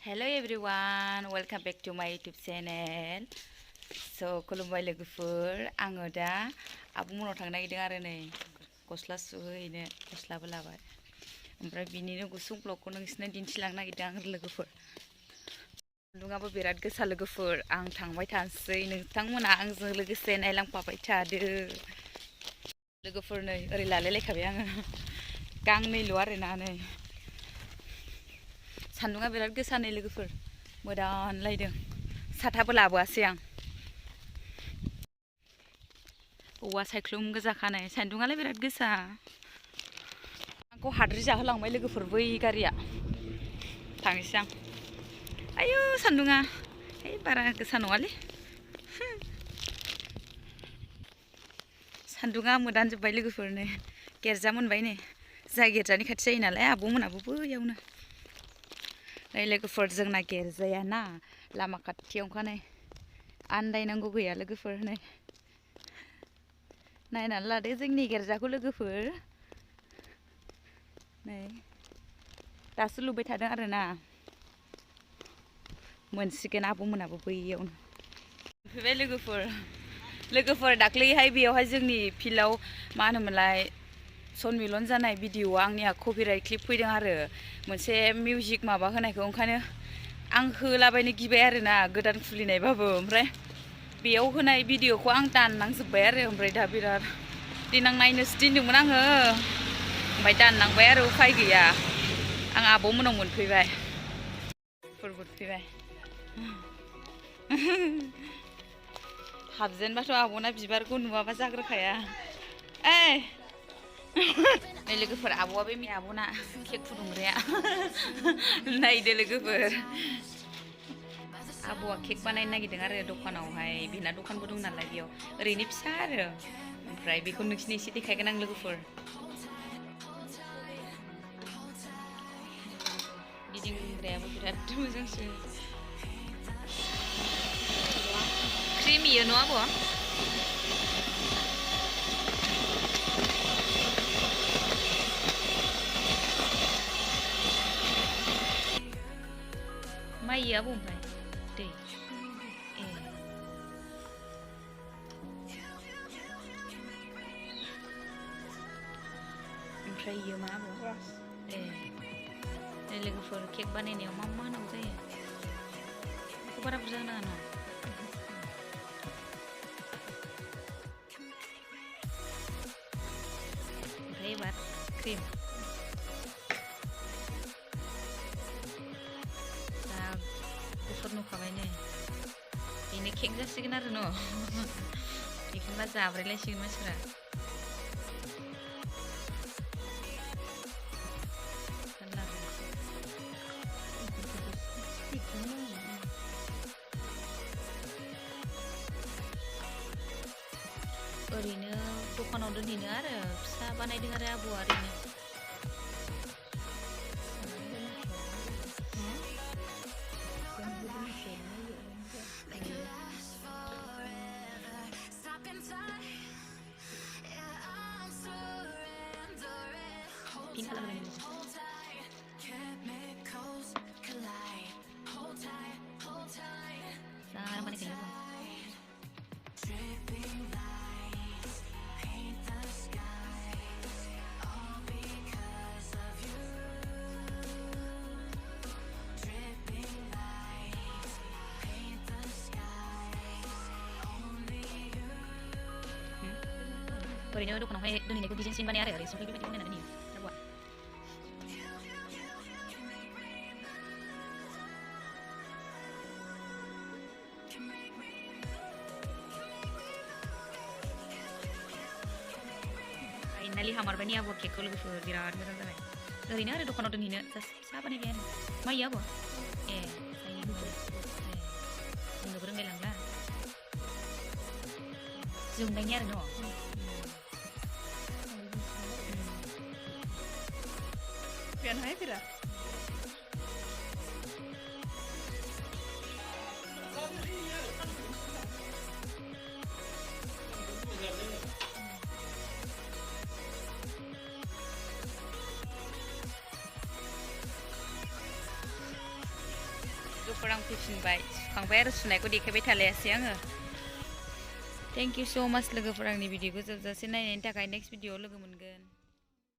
Hello everyone, welcome back to my YouTube channel. So खुलुमबाय लोगोफोर आङो दा आब'मोनाव थांनो नागिरदों आरो नै गस्ला सुहैनो गस्लाबो लाबाय ओमफ्राय बिनिनो गुसुं ब्लगखौ नोंसिनो दिन्थिलांनो नागिरदों आं लोगोफोर सान्दुङाबो बिराद गोसा लोगोफोर आं थांबाय थानोसै नोंथांमोना आंजों लोगोसे नायलांफाबाय थादो लोगोफोर नै ओरै लालायलायखाबाय आङो गांनैल' आरोना नै सान्दुङा बिराद गोसा नै लोगोफोर मोदानलायदों साथाबो लाबोआसै आं औवा सायख्लुम गोजा खानाय सान्दुङालाय बिराद गोसा आंखौ हाद्रि जाहोलांबाय लोगोफोर बै गारिया थांनोसै आं आयौ सान्दुङा है बारा गोसा नङालै सान्दुङा मोदानजोब्बाय लोगोफोर नै गेरजा मोनबाय नै जाय गेरजानि खाथि जायो नालाय आब'मोनाबो बैयावनो नै लोगोफोर जोंना गेरजाया ना लामा खाथियावनोखा नै आन्दायनांगौ गैया लोगोफोर नै नायनानै लादो जोंनि गेरजाखौ लोगोफोर नै दासो लुबाय थादों आरोना मोनसिगोन आब'मोनाबो बैयावनो फैबाय लोगोफोर दाख्लैहाय बेयावहाय जोंनि फिल्डआव मा होनोमोनलाय सनमिलन जानाय भिडिअ'आ आंनिया कपिराइट क्लिप फैदों आरो मोनसे मिउजिक माबा होनायखौ ओंखायनो आं होलाबायनो गिबाय आरोना गोदान खुलिनायबाबो ओमफ्राय बेयाव होनाय भिडिअ'खौ आं दाननांजोब्बाय आरो ओमफ्राय दा बिराद देनां नायनोसो थिनदोंमोन आङो ओमफ्राय दाननांबाय आरो उफाय गैया आं आब'मोनाव मोनफैबाय हाबजेनबाथ' आब'ना बिबारखौ नुवाबा जाग्रोखाया ओइ नै लोगोफोर आब'आ बे आब'ना केक फुदुंग्राया नायदो लोगोफोर आब'आ केक बानायनो नागिरदों आरो दखानावहाय बेना दखानबो दं नालाय बेयाव ओरैनो फिसा आरो ओमफ्राय बेखौ नोंसिनो एसे देखायगोन आं लोगोफोर गिदिंग्रायाबो बिराद मोजांसो क्रिमियो न' आब' माइयो आब' ओमफ्राय दै ए ओमफ्राय इयो मा आब' ए नै लोगोफोर केक बानायनायाव मा मा होनांगौ जायो बेखौ बारा बुरजा होनाङा न' ओमफ्राय एबार क्रिम गुफुर नुखाबाय नै बेनो केक जासिगोन आरो न' बेखौबा जाब्रायलायसिगोन मानसिफ्रा ओरैनो दखानाव दोनहैनो आरो फिसा बानायदों आरो आबौआ ओरैनो पिंक खालामनाय ओरैनो दखानावहाय दोनहैनायखौ डिजाइन सिन बानाय आरो ओरै सिम्पोल बेबायदि बानायनानै दोनहैयो आबौआ फाइनालि हामारबाय आबौ केकखौ लोगोफोर बिराद मोजां जाबाय ओरैनो आरो दखानाव दोनहैनो जास्ट फिसा बानायबाय आरो मायो आबौ ए बुंनोबो रोंलायलांला जोंनायनि आरो न' फैयानो फैरा लोगोफोर आं फैफिनबाय सुखांबाय आरो सुनायखौ देखायबाय थालायासै आङो थेंक इउ स' माच लोगोफोर आंनि भिडिअखौ जोबजासे नायनायनि थाखाय नेक्स्ट भिडिअआव लोगो मोनगोन